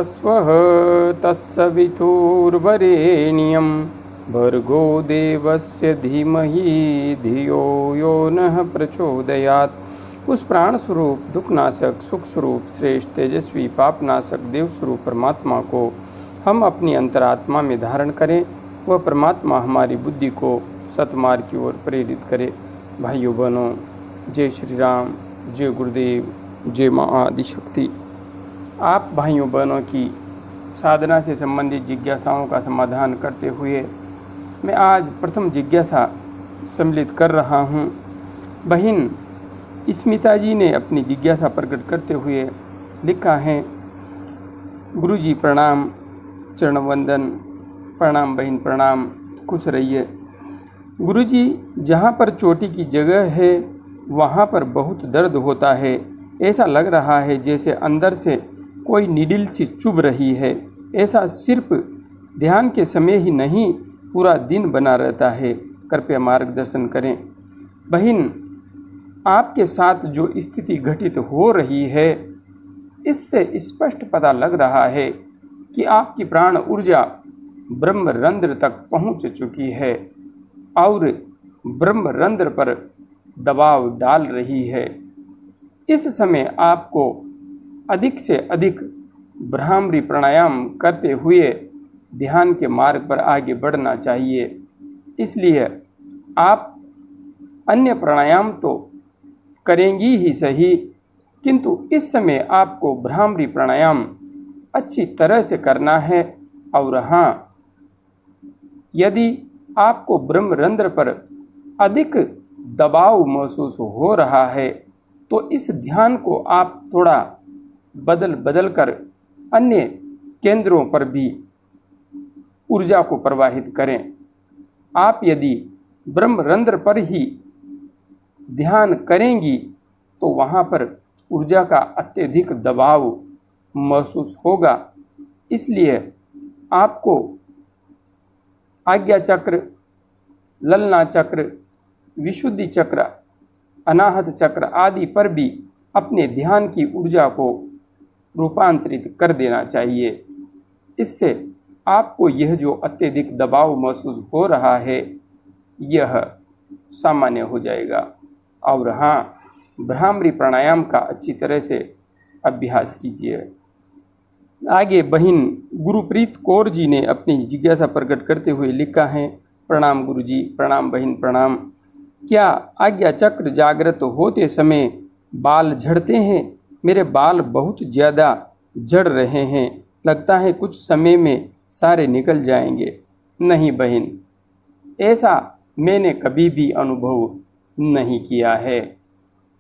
स्वः तत्सवितुर्वरेण्यं भर्गो देवस्य धीमहि धियो यो नः प्रचोदयात्। उस प्राण स्वरूप दुखनाशक सुख स्वरूप श्रेष्ठ तेजस्वी पापनाशक देव स्वरूप परमात्मा को हम अपनी अंतरात्मा में धारण करें। वह परमात्मा हमारी बुद्धि को सतमार्ग की ओर प्रेरित करे। भाइयों बहनों, जय श्री राम, जय गुरुदेव, जय माँ आदिशक्ति। आप भाइयों बहनों की साधना से संबंधित जिज्ञासाओं का समाधान करते हुए मैं आज प्रथम जिज्ञासा सम्मिलित कर रहा हूँ। बहन स्मिता जी ने अपनी जिज्ञासा प्रकट करते हुए लिखा है, गुरुजी प्रणाम, चरण वंदन, प्रणाम बहन प्रणाम, खुश रहिए। गुरुजी, जहाँ पर चोटी की जगह है वहाँ पर बहुत दर्द होता है। ऐसा लग रहा है जैसे अंदर से कोई नीडल सी चुभ रही है। ऐसा सिर्फ ध्यान के समय ही नहीं, पूरा दिन बना रहता है। कृपया मार्गदर्शन करें। बहन, आपके साथ जो स्थिति घटित हो रही है इससे स्पष्ट पता लग रहा है कि आपकी प्राण ऊर्जा ब्रह्मरंध्र तक पहुंच चुकी है और ब्रह्मरंध्र पर दबाव डाल रही है। इस समय आपको अधिक से अधिक भ्रामरी प्राणायाम करते हुए ध्यान के मार्ग पर आगे बढ़ना चाहिए। इसलिए आप अन्य प्राणायाम तो करेंगी ही सही, किंतु इस समय आपको भ्रामरी प्राणायाम अच्छी तरह से करना है। और हाँ, यदि आपको ब्रह्मरंध्र पर अधिक दबाव महसूस हो रहा है तो इस ध्यान को आप थोड़ा बदल कर अन्य केंद्रों पर भी ऊर्जा को प्रवाहित करें। आप यदि ब्रह्मरंध्र पर ही ध्यान करेंगी तो वहाँ पर ऊर्जा का अत्यधिक दबाव महसूस होगा। इसलिए आपको आज्ञा चक्र, ललना चक्र, विशुद्धि चक्र, अनाहत चक्र आदि पर भी अपने ध्यान की ऊर्जा को रूपांतरित कर देना चाहिए। इससे आपको यह जो अत्यधिक दबाव महसूस हो रहा है यह सामान्य हो जाएगा। और हाँ, भ्रामरी प्राणायाम का अच्छी तरह से अभ्यास कीजिए। आगे बहन गुरुप्रीत कौर जी ने अपनी जिज्ञासा प्रकट करते हुए लिखा है, प्रणाम गुरुजी, प्रणाम बहन प्रणाम। क्या आज्ञा चक्र जागृत होते समय बाल झड़ते हैं? मेरे बाल बहुत ज़्यादा झड़ रहे हैं, लगता है कुछ समय में सारे निकल जाएंगे। नहीं बहन, ऐसा मैंने कभी भी अनुभव नहीं किया है।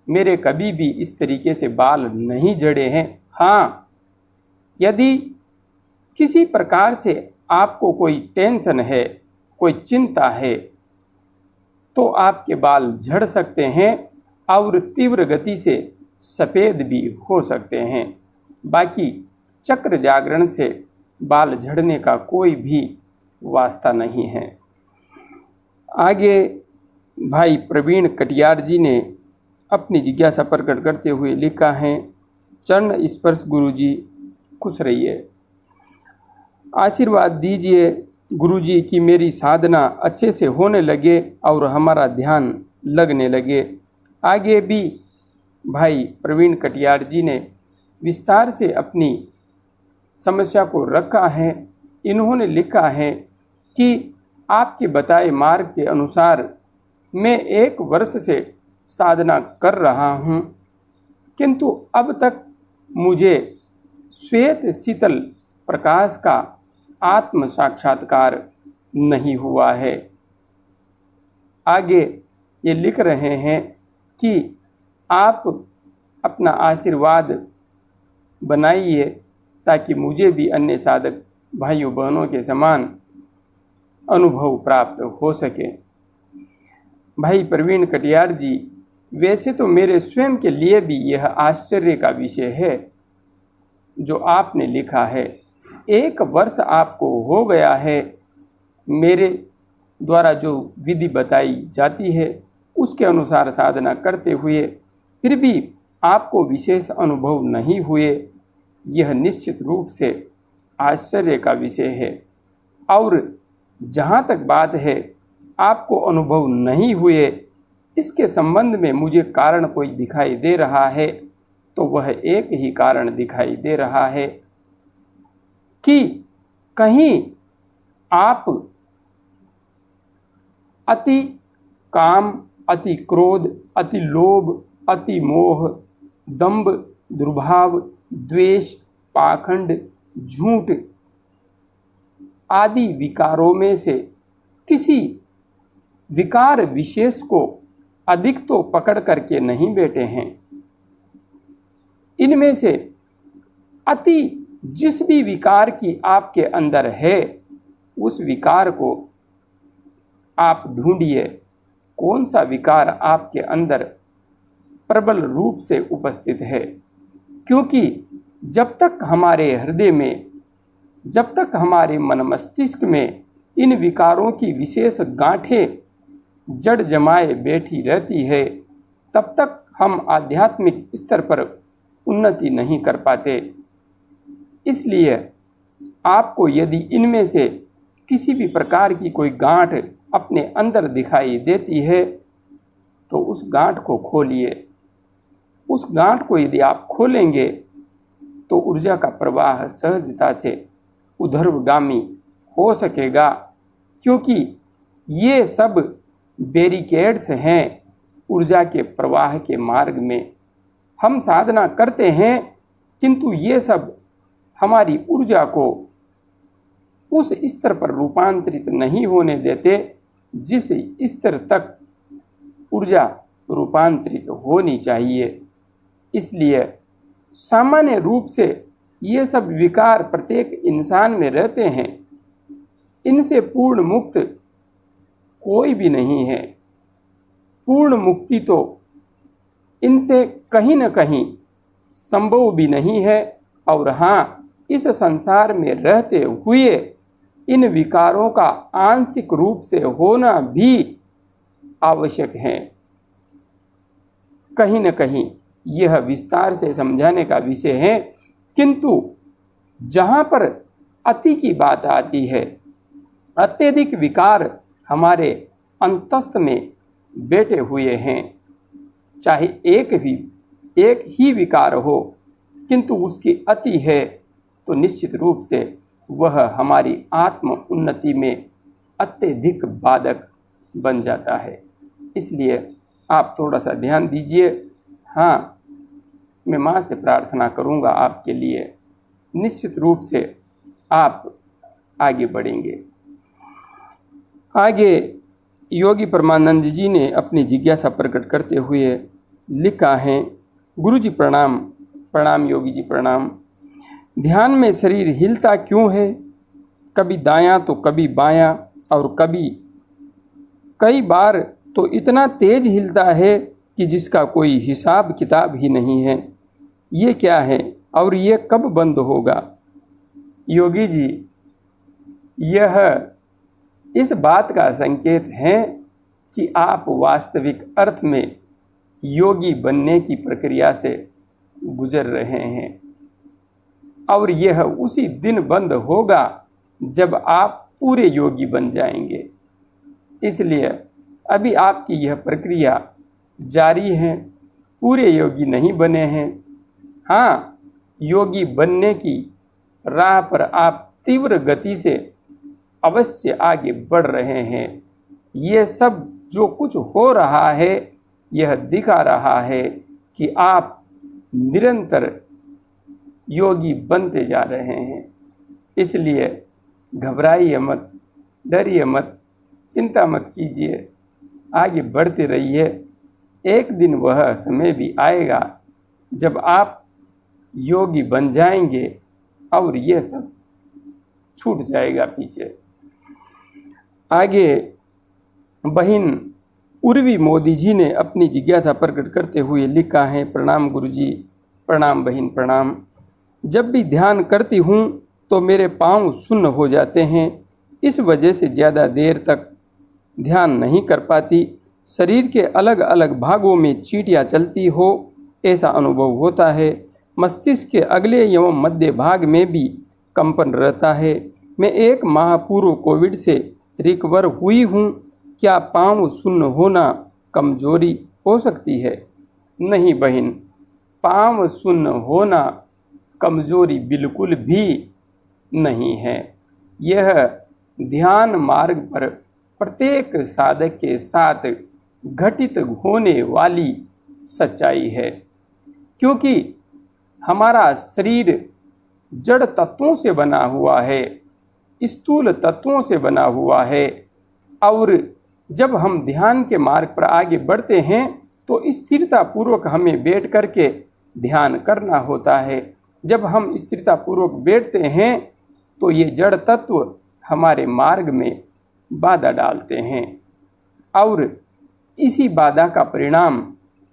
मेरे कभी भी इस तरीके से बाल नहीं झड़े हैं। हाँ, यदि किसी प्रकार से आपको कोई टेंशन है, कोई चिंता है, तो आपके बाल झड़ सकते हैं और तीव्र गति से सफ़ेद भी हो सकते हैं। बाकी चक्र जागरण से बाल झड़ने का कोई भी वास्ता नहीं है। आगे भाई प्रवीण कटियार जी ने अपनी जिज्ञासा प्रकट करते हुए लिखा है, चरण स्पर्श गुरुजी, खुश रहिए। आशीर्वाद दीजिए गुरुजी कि मेरी साधना अच्छे से होने लगे और हमारा ध्यान लगने लगे। आगे भी भाई प्रवीण कटियार जी ने विस्तार से अपनी समस्या को रखा है। इन्होंने लिखा है कि आपके बताए मार्ग के अनुसार मैं 1 वर्ष से साधना कर रहा हूँ, किंतु अब तक मुझे श्वेत शीतल प्रकाश का आत्म साक्षात्कार नहीं हुआ है। आगे ये लिख रहे हैं कि आप अपना आशीर्वाद बनाइए ताकि मुझे भी अन्य साधक भाइयों बहनों के समान अनुभव प्राप्त हो सके। भाई प्रवीण कटियार जी, वैसे तो मेरे स्वयं के लिए भी यह आश्चर्य का विषय है जो आपने लिखा है। 1 वर्ष आपको हो गया है मेरे द्वारा जो विधि बताई जाती है उसके अनुसार साधना करते हुए, फिर भी आपको विशेष अनुभव नहीं हुए। यह निश्चित रूप से आश्चर्य का विषय है। और जहाँ तक बात है आपको अनुभव नहीं हुए, इसके संबंध में मुझे कारण कोई दिखाई दे रहा है, तो वह एक ही कारण दिखाई दे रहा है कि कहीं आप अति काम, अति क्रोध, अति लोभ, अति मोह, दंभ, दुर्भाव, द्वेष, पाखंड, झूठ आदि विकारों में से किसी विकार विशेष को अधिक तो पकड़ करके नहीं बैठे हैं। इनमें से अति जिस भी विकार की आपके अंदर है, उस विकार को आप ढूंढिए, कौन सा विकार आपके अंदर प्रबल रूप से उपस्थित है। क्योंकि जब तक हमारे हृदय में, जब तक हमारे मन मस्तिष्क में इन विकारों की विशेष गांठें जड़ जमाए बैठी रहती है, तब तक हम आध्यात्मिक स्तर पर उन्नति नहीं कर पाते। इसलिए आपको यदि इनमें से किसी भी प्रकार की कोई गांठ अपने अंदर दिखाई देती है, तो उस गांठ को खोलिए। उस गांठ को यदि आप खोलेंगे तो ऊर्जा का प्रवाह सहजता से ऊर्ध्वगामी हो सकेगा। क्योंकि ये सब बैरिकेड्स हैं ऊर्जा के प्रवाह के मार्ग में। हम साधना करते हैं, किंतु ये सब हमारी ऊर्जा को उस स्तर पर रूपांतरित नहीं होने देते जिस स्तर तक ऊर्जा रूपांतरित होनी चाहिए। इसलिए सामान्य रूप से ये सब विकार प्रत्येक इंसान में रहते हैं। इनसे पूर्ण मुक्त कोई भी नहीं है। पूर्ण मुक्ति तो इनसे कहीं न कहीं संभव भी नहीं है। और हाँ, इस संसार में रहते हुए इन विकारों का आंशिक रूप से होना भी आवश्यक है। कहीं न कहीं यह विस्तार से समझाने का विषय है, किंतु जहाँ पर अति की बात आती है, अत्यधिक विकार हमारे अंतस्थ में बैठे हुए हैं। चाहे एक ही विकार हो, किंतु उसकी अति है तो निश्चित रूप से वह हमारी आत्म उन्नति में अत्यधिक बाधक बन जाता है। इसलिए आप थोड़ा सा ध्यान दीजिए। हाँ, मैं माँ से प्रार्थना करूँगा आपके लिए, निश्चित रूप से आप आगे बढ़ेंगे। आगे योगी परमानंद जी ने अपनी जिज्ञासा प्रकट करते हुए लिखा है। गुरु जी प्रणाम। प्रणाम योगी जी प्रणाम। ध्यान में शरीर हिलता क्यों है? कभी दायां तो कभी बायां, और कई बार तो इतना तेज हिलता है कि जिसका कोई हिसाब किताब ही नहीं है। ये क्या है और ये कब बंद होगा? योगी जी, यह इस बात का संकेत है कि आप वास्तविक अर्थ में योगी बनने की प्रक्रिया से गुजर रहे हैं, और यह उसी दिन बंद होगा जब आप पूरे योगी बन जाएंगे। इसलिए अभी आपकी यह प्रक्रिया जारी है, पूरे योगी नहीं बने हैं। हाँ, योगी बनने की राह पर आप तीव्र गति से अवश्य आगे बढ़ रहे हैं। ये सब जो कुछ हो रहा है, यह दिखा रहा है कि आप निरंतर योगी बनते जा रहे हैं। इसलिए घबराइए मत, डरिए मत, चिंता मत कीजिए, आगे बढ़ते रहिए। एक दिन वह समय भी आएगा जब आप योगी बन जाएंगे और यह सब छूट जाएगा पीछे। आगे बहन उर्वी मोदी जी ने अपनी जिज्ञासा प्रकट करते हुए लिखा है। प्रणाम गुरुजी। प्रणाम बहन प्रणाम। जब भी ध्यान करती हूँ तो मेरे पाँव सुन्न हो जाते हैं। इस वजह से ज़्यादा देर तक ध्यान नहीं कर पाती। शरीर के अलग अलग भागों में चींटियाँ चलती हो, ऐसा अनुभव होता है। मस्तिष्क के अगले एवं मध्य भाग में भी कंपन रहता है। मैं 1 माह पूर्व कोविड से रिकवर हुई हूँ। क्या पाँव सुन्न होना कमजोरी हो सकती है? नहीं बहन, पाँव सुन्न होना कमजोरी बिल्कुल भी नहीं है। यह ध्यान मार्ग पर प्रत्येक साधक के साथ घटित होने वाली सच्चाई है, क्योंकि हमारा शरीर जड़ तत्वों से बना हुआ है, स्थूल तत्वों से बना हुआ है। और जब हम ध्यान के मार्ग पर आगे बढ़ते हैं तो स्थिरता पूर्वक हमें बैठ करके ध्यान करना होता है। जब हम स्थिरता पूर्वक बैठते हैं तो ये जड़ तत्व हमारे मार्ग में बाधा डालते हैं, और इसी बाधा का परिणाम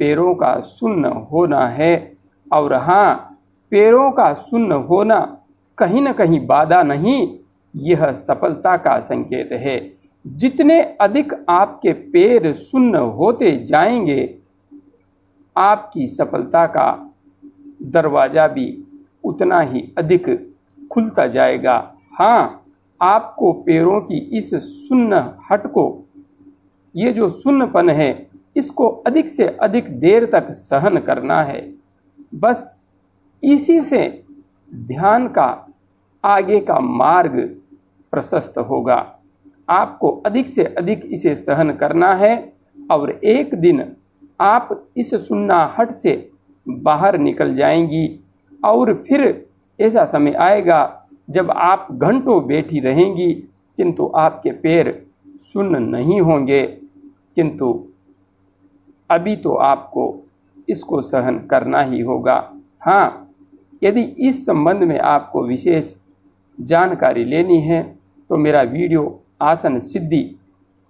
पैरों का सुन्न होना है। और हाँ, पैरों का सुन्न होना कहीं न कहीं बाधा नहीं, यह सफलता का संकेत है। जितने अधिक आपके पैर सुन्न होते जाएंगे, आपकी सफलता का दरवाज़ा भी उतना ही अधिक खुलता जाएगा। हाँ, आपको पैरों की इस सुन्नहट को, ये जो सुन्नपन है, इसको अधिक से अधिक देर तक सहन करना है। बस इसी से ध्यान का आगे का मार्ग प्रशस्त होगा। आपको अधिक से अधिक इसे सहन करना है, और एक दिन आप इस सुन्नाहट से बाहर निकल जाएंगी। और फिर ऐसा समय आएगा जब आप घंटों बैठी रहेंगी, किंतु आपके पैर सुन्न नहीं होंगे। किंतु अभी तो आपको इसको सहन करना ही होगा। हाँ, यदि इस संबंध में आपको विशेष जानकारी लेनी है तो मेरा वीडियो आसन सिद्धि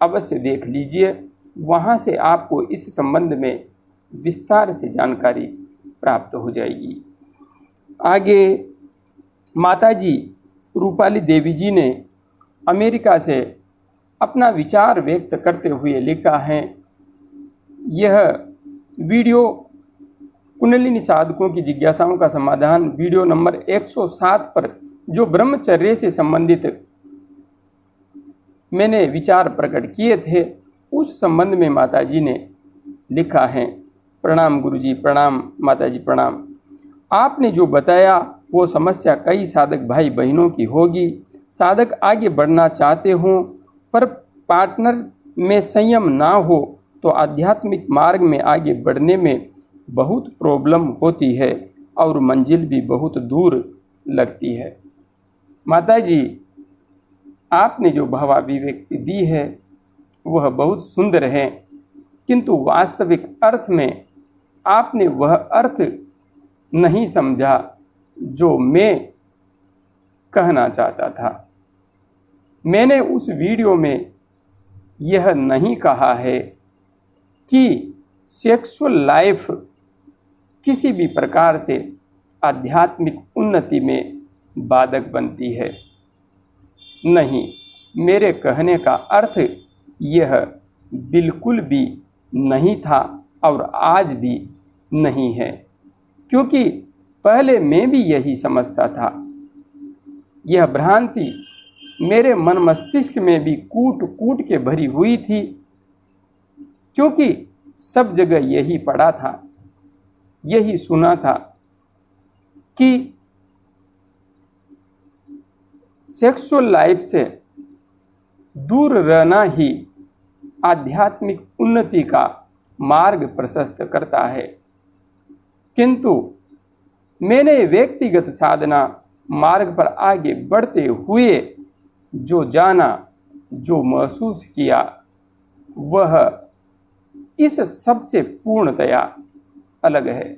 अवश्य देख लीजिए। वहाँ से आपको इस संबंध में विस्तार से जानकारी प्राप्त हो जाएगी। आगे माताजी रूपाली देवी जी ने अमेरिका से अपना विचार व्यक्त करते हुए लिखा है। यह वीडियो कुंडलिनी साधकों की जिज्ञासाओं का समाधान वीडियो नंबर 107 पर जो ब्रह्मचर्य से संबंधित मैंने विचार प्रकट किए थे, उस संबंध में माताजी ने लिखा है। प्रणाम गुरुजी, प्रणाम माताजी, प्रणाम। आपने जो बताया वो समस्या कई साधक भाई बहनों की होगी। साधक आगे बढ़ना चाहते हों पर पार्टनर में संयम ना हो तो आध्यात्मिक मार्ग में आगे बढ़ने में बहुत प्रॉब्लम होती है और मंजिल भी बहुत दूर लगती है। माताजी, आपने जो भावाभिव्यक्ति दी है वह बहुत सुंदर है, किंतु वास्तविक अर्थ में आपने वह अर्थ नहीं समझा जो मैं कहना चाहता था। मैंने उस वीडियो में यह नहीं कहा है कि सेक्सुअल लाइफ किसी भी प्रकार से आध्यात्मिक उन्नति में बाधक बनती है। नहीं, मेरे कहने का अर्थ यह बिल्कुल भी नहीं था और आज भी नहीं है, क्योंकि पहले मैं भी यही समझता था। यह भ्रांति मेरे मन मस्तिष्क में भी कूट कूट के भरी हुई थी, क्योंकि सब जगह यही पढ़ा था, यही सुना था कि सेक्सुअल लाइफ से दूर रहना ही आध्यात्मिक उन्नति का मार्ग प्रशस्त करता है। किंतु मैंने व्यक्तिगत साधना मार्ग पर आगे बढ़ते हुए जो जाना, जो महसूस किया, वह इस सबसे पूर्णतया अलग है,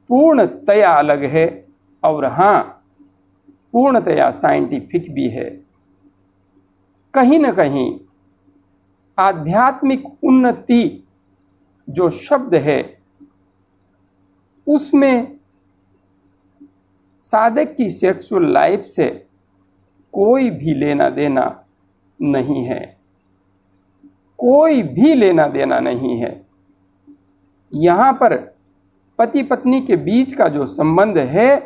पूर्णतया अलग है। और हाँ, पूर्णतया साइंटिफिक भी है। कहीं न कहीं आध्यात्मिक उन्नति जो शब्द है उसमें साधक की सेक्सुअल लाइफ से कोई भी लेना देना नहीं है, कोई भी लेना देना नहीं है। यहाँ पर पति पत्नी के बीच का जो संबंध है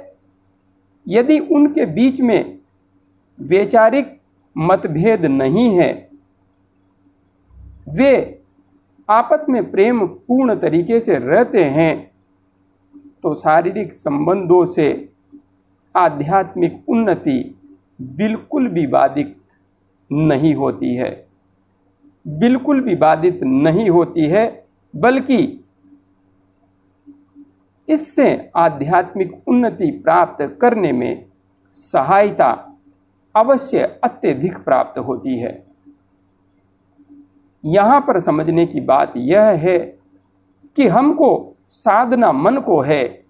यदि उनके बीच में वैचारिक मतभेद नहीं है, वे आपस में प्रेम पूर्ण तरीके से रहते हैं, तो शारीरिक संबंधों से आध्यात्मिक उन्नति बिल्कुल भी बाधित नहीं होती है, बिल्कुल भी बाधित नहीं होती है, बल्कि इससे आध्यात्मिक उन्नति प्राप्त करने में सहायता अवश्य अत्यधिक प्राप्त होती है। यहाँ पर समझने की बात यह है कि हमको साधना मन को है,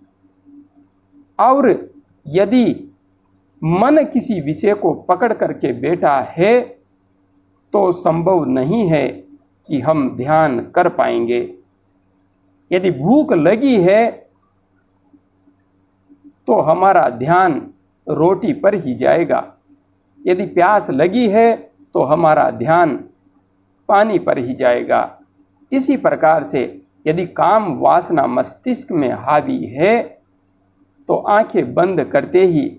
और यदि मन किसी विषय को पकड़ करके बैठा है तो संभव नहीं है कि हम ध्यान कर पाएंगे। यदि भूख लगी है तो हमारा ध्यान रोटी पर ही जाएगा, यदि प्यास लगी है तो हमारा ध्यान पानी पर ही जाएगा। इसी प्रकार से यदि काम वासना मस्तिष्क में हावी है तो आंखें बंद करते ही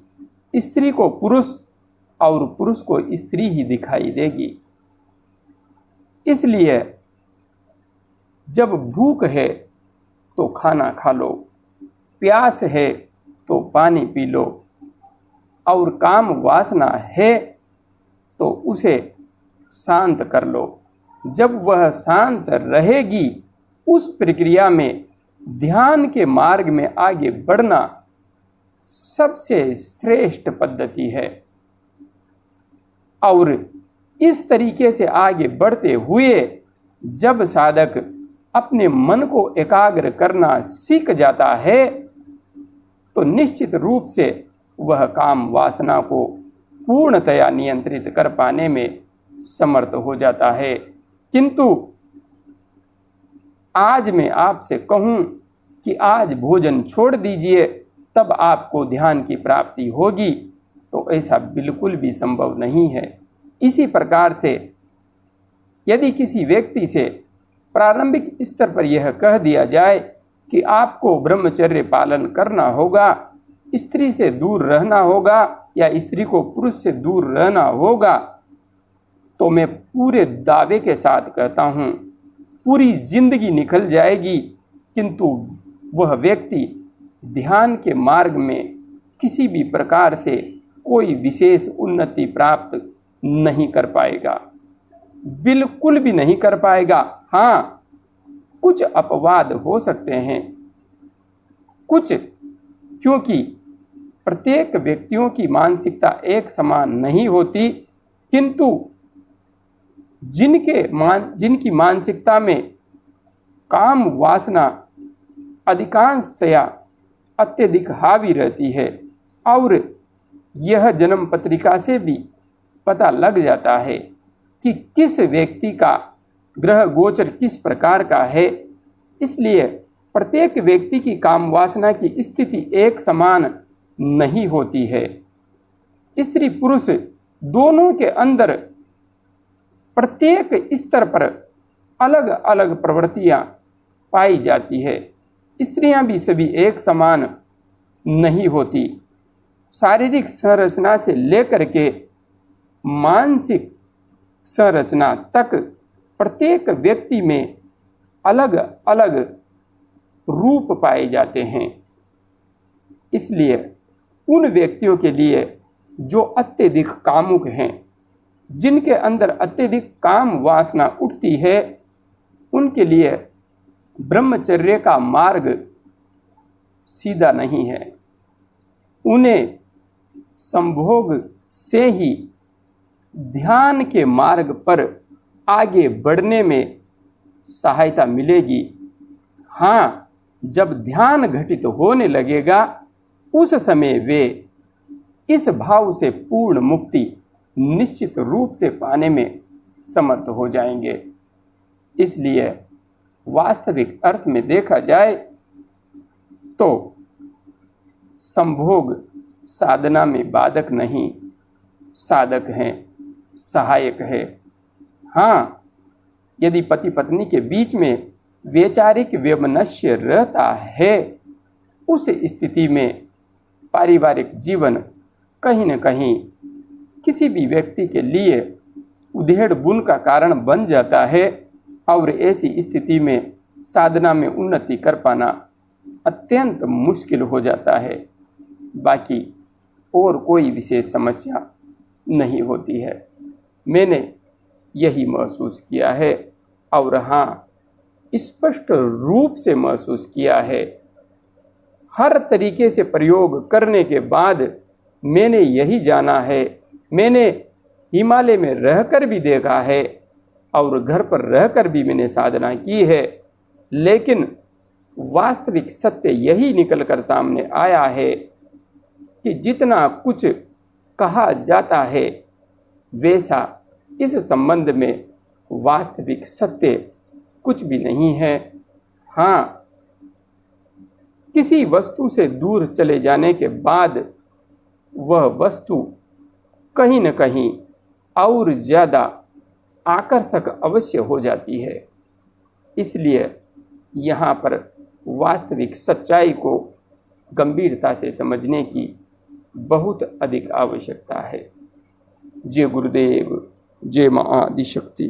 स्त्री को पुरुष और पुरुष को स्त्री ही दिखाई देगी। इसलिए जब भूख है तो खाना खा लो, प्यास है तो पानी पी लो, और काम वासना है तो उसे शांत कर लो। जब वह शांत रहेगी, उस प्रक्रिया में ध्यान के मार्ग में आगे बढ़ना सबसे श्रेष्ठ पद्धति है। और इस तरीके से आगे बढ़ते हुए जब साधक अपने मन को एकाग्र करना सीख जाता है तो निश्चित रूप से वह काम वासना को पूर्णतया नियंत्रित कर पाने में समर्थ हो जाता है। किंतु आज मैं आपसे कहूं कि आज भोजन छोड़ दीजिए तब आपको ध्यान की प्राप्ति होगी, तो ऐसा बिल्कुल भी संभव नहीं है। इसी प्रकार से यदि किसी व्यक्ति से प्रारंभिक स्तर पर यह कह दिया जाए कि आपको ब्रह्मचर्य पालन करना होगा, स्त्री से दूर रहना होगा या स्त्री को पुरुष से दूर रहना होगा, तो मैं पूरे दावे के साथ कहता हूँ पूरी जिंदगी निकल जाएगी, किंतु वह व्यक्ति ध्यान के मार्ग में किसी भी प्रकार से कोई विशेष उन्नति प्राप्त नहीं कर पाएगा, बिल्कुल भी नहीं कर पाएगा। हाँ, कुछ अपवाद हो सकते हैं, कुछ, क्योंकि प्रत्येक व्यक्तियों की मानसिकता एक समान नहीं होती, किंतु जिनकी मानसिकता में काम वासना अधिकांशतया अत्यधिक हावी रहती है, और यह जन्म पत्रिका से भी पता लग जाता है कि किस व्यक्ति का ग्रह गोचर किस प्रकार का है। इसलिए प्रत्येक व्यक्ति की काम वासना की स्थिति एक समान नहीं होती है। स्त्री पुरुष दोनों के अंदर प्रत्येक स्तर पर अलग अलग प्रवृत्तियां पाई जाती है। स्त्रियां भी सभी एक समान नहीं होती। शारीरिक संरचना से लेकर के मानसिक संरचना तक प्रत्येक व्यक्ति में अलग अलग रूप पाए जाते हैं। इसलिए उन व्यक्तियों के लिए जो अत्यधिक कामुक हैं, जिनके अंदर अत्यधिक काम वासना उठती है, उनके लिए ब्रह्मचर्य का मार्ग सीधा नहीं है। उन्हें संभोग से ही ध्यान के मार्ग पर आगे बढ़ने में सहायता मिलेगी। हाँ, जब ध्यान घटित होने लगेगा उस समय वे इस भाव से पूर्ण मुक्ति निश्चित रूप से पाने में समर्थ हो जाएंगे। इसलिए वास्तविक अर्थ में देखा जाए तो संभोग साधना में बाधक नहीं, साधक हैं, सहायक है। हाँ, यदि पति पत्नी के बीच में वैचारिक वैमनस्य रहता है, उस स्थिति में पारिवारिक जीवन कहीं न कहीं किसी भी व्यक्ति के लिए उधेड़ बुन का कारण बन जाता है और ऐसी स्थिति में साधना में उन्नति कर पाना अत्यंत मुश्किल हो जाता है। बाकी और कोई विशेष समस्या नहीं होती है। मैंने यही महसूस किया है और हाँ, स्पष्ट रूप से महसूस किया है। हर तरीके से प्रयोग करने के बाद मैंने यही जाना है, मैंने हिमालय में रहकर भी देखा है और घर पर रहकर भी मैंने साधना की है, लेकिन वास्तविक सत्य यही निकलकर सामने आया है कि जितना कुछ कहा जाता है वैसा इस संबंध में वास्तविक सत्य कुछ भी नहीं है। हाँ, किसी वस्तु से दूर चले जाने के बाद वह वस्तु कहीं न कहीं और ज़्यादा आकर्षक अवश्य हो जाती है। इसलिए यहाँ पर वास्तविक सच्चाई को गंभीरता से समझने की बहुत अधिक आवश्यकता है। जय गुरुदेव, जय माँ आदिशक्ति।